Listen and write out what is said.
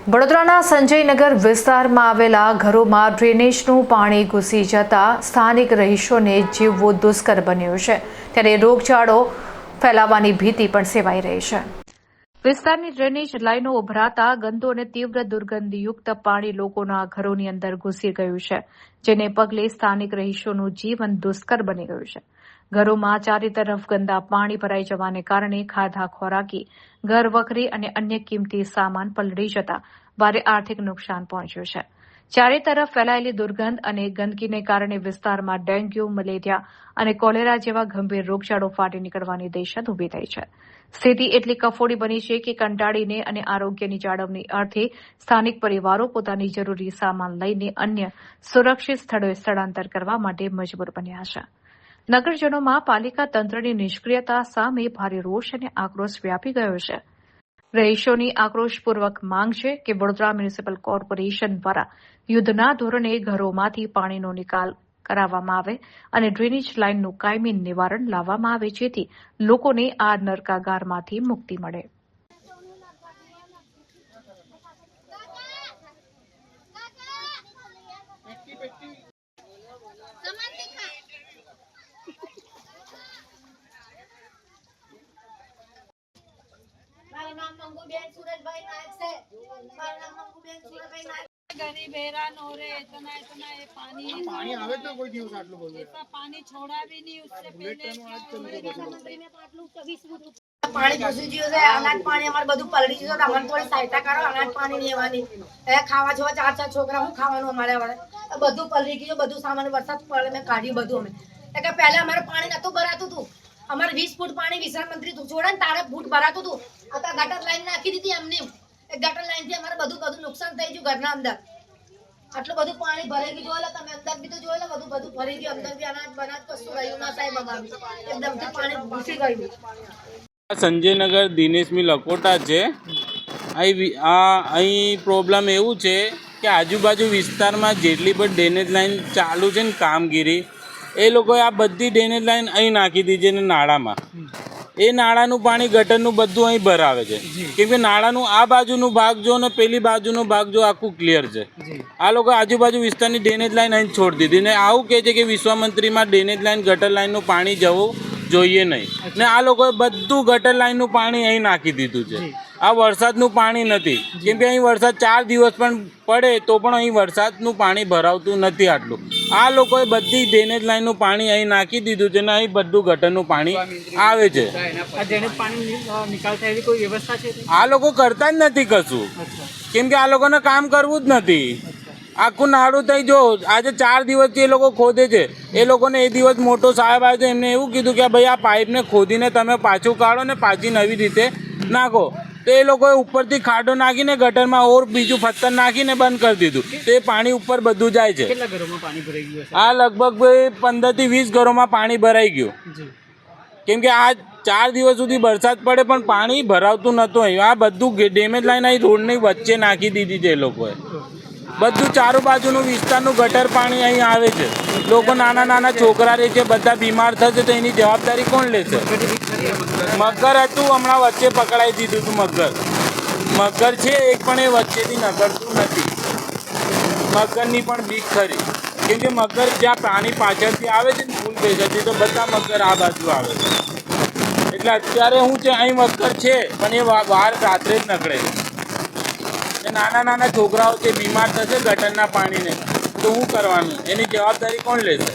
વડોદરાના સંજયનગર વિસ્તારમાં આવેલા ઘરોમાં ડ્રેનેજનું પાણી ઘૂસી જતા સ્થાનિક રહીશોને જીવવું દુષ્કર બન્યું છે, ત્યારે રોગચાળો ફેલાવાની ભીતિ પણ સેવાઈ રહી છે। વિસ્તારની ડ્રેનેજ લાઈનો ઉભરાતા ગંદુ અને તીવ્ર દુર્ગંધયુક્ત પાણી લોકોના ઘરોની અંદર ઘૂસી ગયું છે, જેને પગલે સ્થાનિક રહીશોનું જીવન દુષ્કર બની ગયું છે। ઘરોમાં ચારે તરફ ગંદા પાણી ભરાઈ જવાને કારણે ખાધા ખોરાકી, ઘર વખરી અને અન્ય કિંમતી સામાન પલળી જતા ભારે આર્થિક નુકસાન પહોંચ્યું છે। ચારે તરફ ફેલાયેલી દુર્ગંધ અને ગંદકીને કારણે વિસ્તારમાં ડેન્ગ્યુ, મલેરિયા અને કોલેરા જેવા ગંભીર રોગચાળો ફાટી નીકળવાની દહેશત ઊભી થઈ છે। સ્થિતિ એટલી કફોડી બની છે કે કંટાળીને અને આરોગ્યની જાળવણી અર્થે સ્થાનિક પરિવારો પોતાની જરૂરી સામાન લઈને અન્ય સુરક્ષિત સ્થળોએ સ્થળાંતર કરવા માટે મજબૂર બન્યા છે। નગરજનોમાં પાલિકા તંત્રની નિષ્ક્રિયતા સામે ભારે રોષ અને આક્રોશ વ્યાપી ગયો છે। રહીશોની આક્રોશપૂર્વક માંગ છે કે વડોદરા મ્યુનિસિપલ કોર્પોરેશન દ્વારા યુદ્ધના ધોરણે ઘરોમાંથી પાણીનો નિકાલ કરાવવામાં આવે અને ડ્રેનેજ લાઇનનું કાયમી નિવારણ લાવવામાં આવે, જેથી લોકોને આ નરકાગારમાંથી મુક્તિ મળે। गरीब हैरान हो रहे, इतना ये पानी आवे तो कोई दिवस आटलू बोले ऐसा पानी छोड़ा भी नहीं उससे पहले पानी घुसी गયું છે। અનાજ પાણી અમાર બધું પલળી ગયું છે। અમને થોડી સહાયતા કરો, અનાજ પાણી લેવાની ખાવા છો 4 છોકરા હું ખાવાનું અમારે હવે બધું પલળી ગયું, બધું સામાન વરસાદ પડે મેં કાઢ્યું બધું અમે કે પહેલા અમારે પાણી નતું ભરાતું હતું। અમારે 20 ફૂટ પાણી વિશ્રામ મંત્રી તું જોડે ને તારે ફૂટ ભરાતું હતું। અત્યારે ગટર લાઈન નાખી દીધી એમને, એક ગટર લાઈન થી અમારે બધું નુકસાન થઈ ગયું ઘરના અંદર। આટલું બધું પાણી ભરાઈ ગયું, જોયેલા તમે અંદર બી તો જોયેલા બધું ભરી ગયું, અંદર બી અનાજ બનાજ કશું રહ્યું ના સાહેબ, અમારું એકદમથી પાણી ઘૂસી ગયું। સંજયનગર દિનેશમી લકોટા છે। અહીં પ્રોબ્લેમ એવું છે કે આજુબાજુ વિસ્તારમાં જેટલી પણ ડ્રેનેજ લાઈન ચાલુ છે ને કામગીરી, એ લોકોએ આ બધી ડ્રેનેજ લાઈન અહીં નાખી દીધી છે ને નાળામાં। એ નાળાનું પાણી ગટરનું બધું અહીં ભરાવે છે, કેમ કે નાળાનું આ બાજુનું ભાગ જો ને પેલી બાજુનો ભાગ જો આખું ક્લિયર છે। આ લોકો આજુબાજુ વિસ્તારની ડ્રેનેજ લાઈન અહીં છોડી દીધી ને આવું કહે છે કે વિશ્વામંત્રીમાં ડ્રેનેજ લાઈન ગટર લાઈનનું પાણી જવું જોઈએ નહીં, ને આ લોકોએ બધું ગટર લાઈનનું પાણી અહીં નાખી દીધું છે। આ વરસાદનું પાણી નથી, કેમ કે અહીં વરસાદ 4 દિવસ પણ પડે તો પણ અહીં વરસાદનું પાણી ભરાવતું નથી આટલું। આ લોકોએ બધી ડ્રેનેજ લાઈનનું પાણી અહીં નાખી દીધું છે ને અહીં બધું ગટરનું પાણી આવે છે। આ લોકો કરતા જ નથી કશું, કેમ કે આ લોકોને કામ કરવું જ નથી। આખું નાડું થઈ જો આજે 4 દિવસથી એ લોકો ખોદે છે। એ લોકોને એ દિવસ મોટો સાહેબ આવ્યો તો એમને એવું કીધું કે ભાઈ આ પાઇપને ખોદીને તમે પાછું કાઢો ને પાછી નવી રીતે નાખો, તો એ લોકોએ ઉપરથી ખાડો નાખીને ગટરમાં ઓર બીજું પથ્થર નાખીને બંધ કરી દીધું, તો એ પાણી ઉપર બધું જાય છે। કેટલા ઘરોમાં પાણી ભરાઈ ગયું છે? આ લગભગ 15 થી 20 ઘરોમાં પાણી ભરાઈ ગયું, કેમ કે આ 4 દિવસ સુધી વરસાદ પડે પણ પાણી ભરાવતું નહોતું અહીં। આ બધું ડેમેજ લાઈન અહીં રોડની વચ્ચે નાખી દીધી છે એ લોકોએ। બધું ચારો બાજુનું વિસ્તારનું ગટર પાણી અહીં આવે છે। લોકો નાના નાના છોકરા રહે છે, બધા બીમાર થશે તો એની જવાબદારી કોણ લેશે? મગર હતું, હમણાં વચ્ચે પકડાઈ દીધું હતું મગર છે એક, પણ એ વચ્ચેથી નગરતું નથી। મગરની પણ બીક ખરી, કેમ કે મગર જ્યાં પાણી પાછળથી આવે છે ને ફૂલ ભેગથી તો બધા મગર આ બાજુ આવે છે। એટલે અત્યારે શું છે, અહીં મગર છે પણ એ બહાર રાત્રે જ નીકળે છે। નાના નાના છોકરાઓ જે બીમાર થશે ગટરના પાણીને તો શું કરવાનું? એની જવાબદારી કોણ લેશે?